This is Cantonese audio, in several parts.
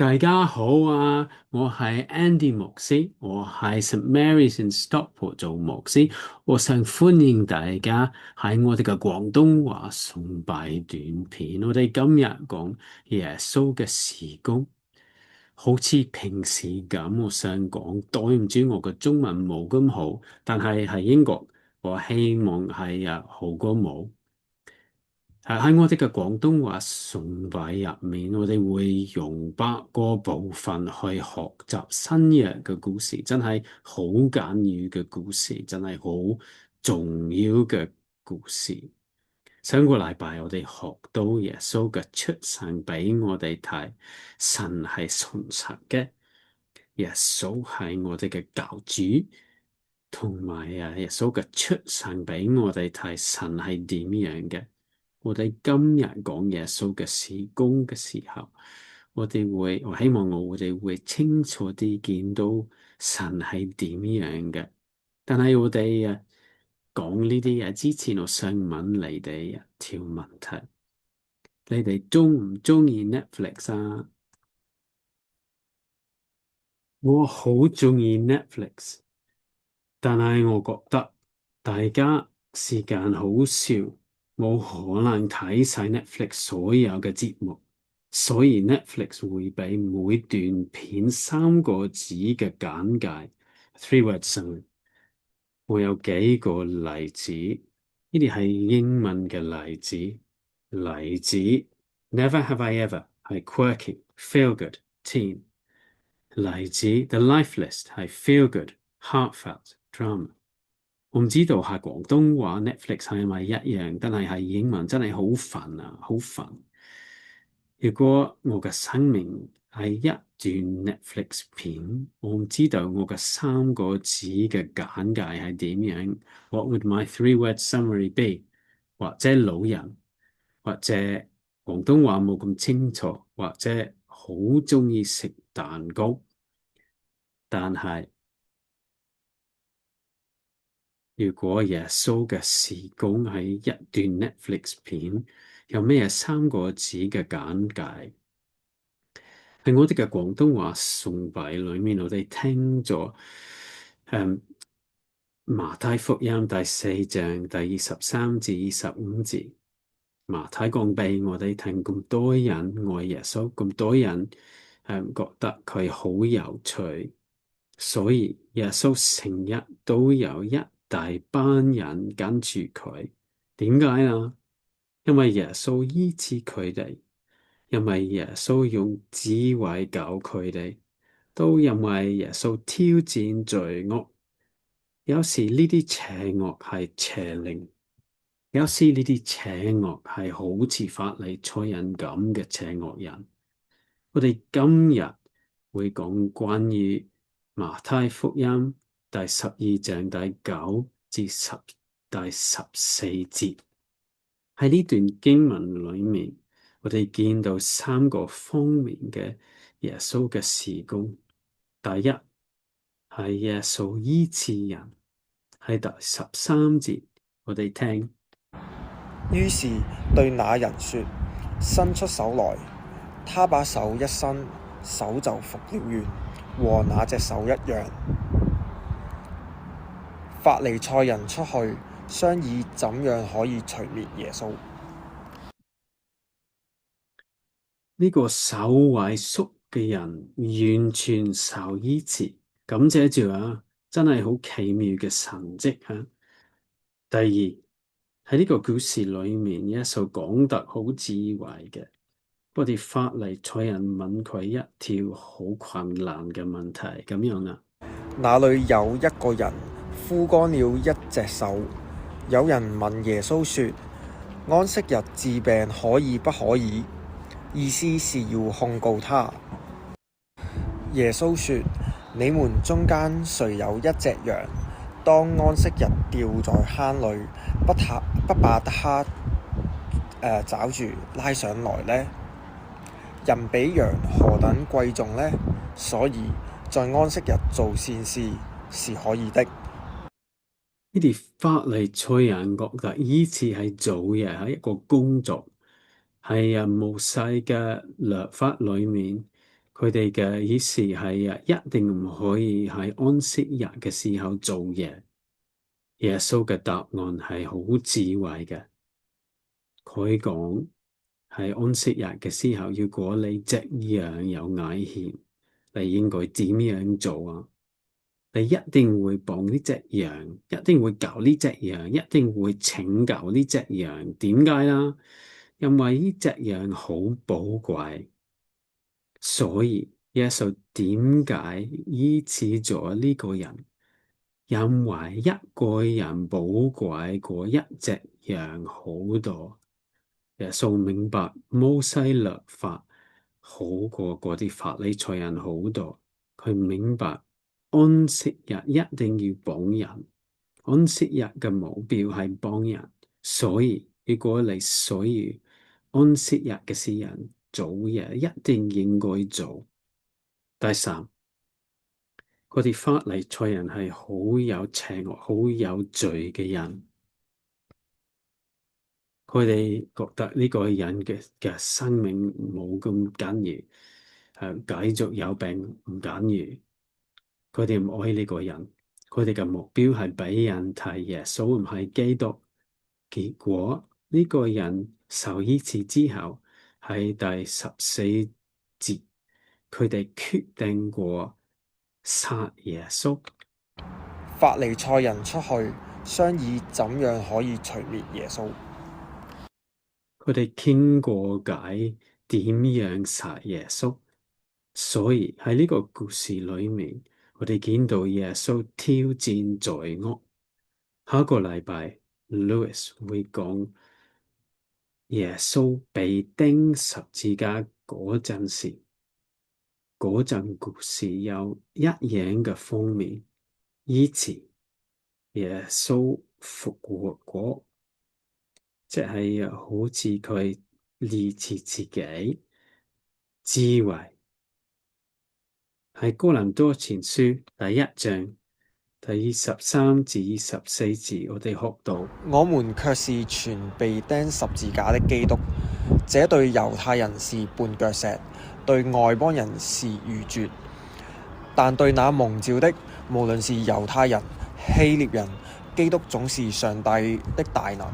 大家好啊，我係 Andy 牧師，我喺 St. Mary's in Stockport 做牧師，我想歡迎大家喺我哋嘅廣東話崇拜短片。我哋今日講耶穌嘅事工，好似平時咁，我想講，對唔住我嘅中文冇咁好，但係喺英國，我希望係好過冇。喺我哋嘅廣東話崇拜入面，我哋會用8個部分去學習新約嘅故事，真係好簡要嘅故事，真係好重要嘅故事。上個禮拜我哋學到耶穌嘅出生俾我哋睇，神係信實嘅，耶穌係我哋嘅教主，同埋耶穌嘅出生俾我哋睇，神係點樣嘅。我哋今日講耶穌嘅事工嘅時候，我希望我哋會清楚啲見到神係點樣嘅。但係我哋講呢啲嘢之前，我想問你哋一條問題：你哋中唔中意 Netflix 啊？我好中意 Netflix，但係我覺得大家時間好少，冇可能睇晒 Netflix 所有嘅節目，所以 Netflix 會俾每段片3個字嘅簡介 （3 word summary）。我有幾個例子，呢啲係英文嘅例子。例子 Never Have I Ever 係 quirky feel good teen。例子 The Life List 係 feel good heartfelt drama。我唔知道係廣東話 Netflix 係咪一樣，但係英文真係好煩啊，好煩。如果我嘅生命係一段 Netflix 片，我唔知道我嘅3個字嘅簡介係點樣。What would my 3 word summary be？或者老人，或者廣東話冇咁清楚，或者好鍾意食蛋糕。但係如果耶穌嘅事工係一段 Netflix 片，有咩3個字嘅簡介？喺我哋嘅廣東話崇拜裏面，我哋聽咗馬太福音第4章第23至25節。馬太講俾我哋聽，咁多人愛耶穌，咁多人覺得佢好有趣，所以耶穌成日都有一大班人跟住佢。點解啊？因為耶穌醫治佢哋，因為耶穌用智慧教佢哋，都因為耶穌挑戰罪惡。有時呢啲邪惡係邪靈，有時呢啲邪惡係好似法利賽人咁嘅邪惡人。我哋今日會講關於馬太福音第12章第9至第14節。喺呢段經文裏面，我哋見到3個方面嘅耶穌嘅事工。第一係耶穌醫治人，喺第13節，我哋聽。於是對那人說：伸出手來。他把手一伸，手就復了原，和那隻手一樣。法利賽人出去商議怎樣可以除滅耶穌。呢個手萎縮嘅人完全受醫治，感謝主啊！真係好奇妙嘅神蹟啊！第二，喺呢個故事裏面，耶穌講得好智慧嘅。我哋法利賽人問佢一條好困難嘅問題，咁樣啊？那裏有一個人枯乾了一隻手，有人問耶穌說：安息日治病可以不可以？意思是要控告他。耶穌說：你們中間誰有一隻羊，當安息日掉在坑裏，不把它抓住拉上來呢？人比羊何等貴重呢？所以在安息日做善事是可以的。呢啲法利賽人覺得醫治係做嘢，係一個工作，係摩西嘅律法裏面佢哋嘅意思係一定唔可以喺安息日嘅時候做嘢。耶穌嘅答案係好智慧嘅，佢講喺安息日嘅時候，如果你隻羊有危險，你應該點樣做啊？你一定會幫呢隻羊，一定會救呢隻羊，一定會拯救呢隻羊。點解啦？因為呢隻羊好寶貴，所以耶穌點解醫治咗呢個人？因為一個人寶貴過一隻羊好多。耶穌明白摩西律法好過嗰啲法利賽人好多，佢明白安息日一定要幫人，安息日嘅目標係幫人，所以如果你需要安息日嘅時人做嘢，一定應該做。第三，嗰啲法利賽人係好有邪惡、好有罪嘅人。佢哋覺得呢個人嘅生命冇咁緊要，繼續有病唔緊要。佢哋唔愛呢個人，佢哋嘅目標係俾人睇耶穌唔係基督。結果呢個人受醫治之後，喺第14節，佢哋決定過殺耶穌。法利賽人出去商議怎樣可以除滅耶穌。佢哋傾過偈，點樣殺耶穌？所以喺呢個故事裏面，我哋見到耶穌挑戰罪惡。下個禮拜，Louis 會講耶穌被釘十字架嗰陣時，嗰陣故事有一樣嘅封面，以前耶穌復活過。即係好似佢理解自己智慧，喺哥林多前書第一章第13至14節，我哋學到：我們卻是傳被釘十字架的基督，這對猶太人是絆腳石，對外邦人是愚拙，但對那蒙召的，無論是猶太人、希臘人，基督總是上帝的大能，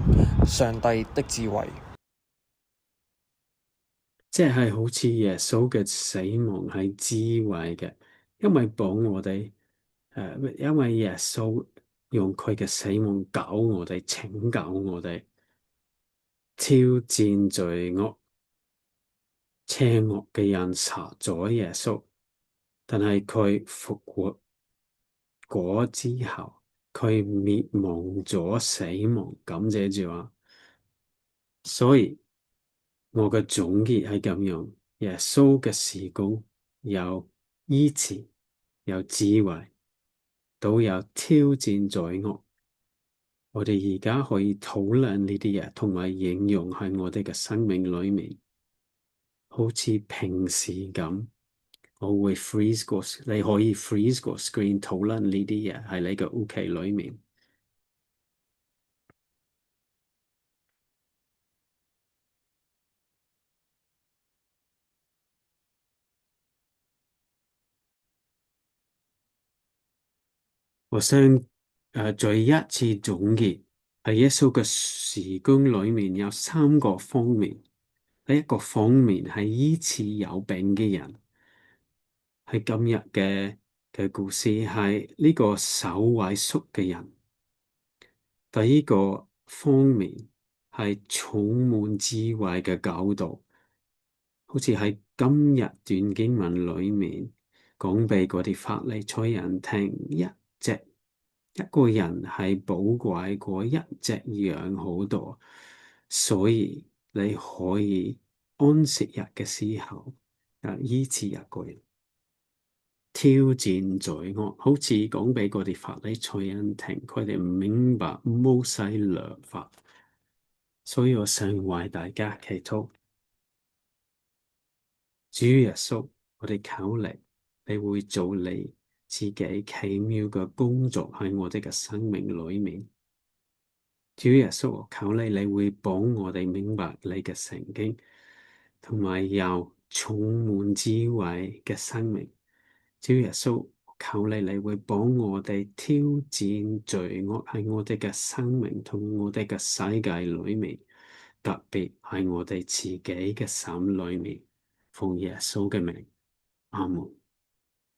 上帝的智慧。即係好似耶穌嘅死亡係智慧嘅，因為幫我哋，因為耶穌用佢嘅死亡救我哋，拯救我哋，挑戰罪惡，邪惡嘅人殺咗耶穌，但係佢復活過之後，佢滅亡咗死亡，感謝主啊！所以我嘅總結係咁樣：耶穌嘅事工有醫治，有智慧，都有挑戰罪惡。我哋而家可以討論呢啲嘢，同埋應用喺我哋嘅生命裏面，好似平時咁。我會 freeze 個，你可以 freeze 個 screen 討論呢啲嘢喺你嘅屋企裏面。我想再一次總結，喺耶穌嘅事工裏面有3個方面。第一個方面係醫治有病嘅人，喺今日嘅故事係呢個手萎縮嘅人。第二個方面係充滿智慧嘅教導，好似喺今日段經文裏面講俾嗰啲法利賽人聽，一個人係寶貴過一隻羊好多，所以你可以安息日嘅時候醫治一個人，挑戰罪惡，好似講俾嗰啲法利賽人聽，佢哋唔明白摩西律法，所以我想為大家祈禱。主耶穌，我哋求你，你會做你自己奇妙嘅工作喺我哋嘅生命裏面。主耶穌，我求你，你會幫我哋明白你嘅聖經，同埋有充滿智慧嘅生命。主耶穌，求你會幫我哋挑戰罪惡喺我哋嘅生命同我哋嘅世界裏面，特別喺我哋自己嘅心裏面。奉耶穌嘅名，阿門。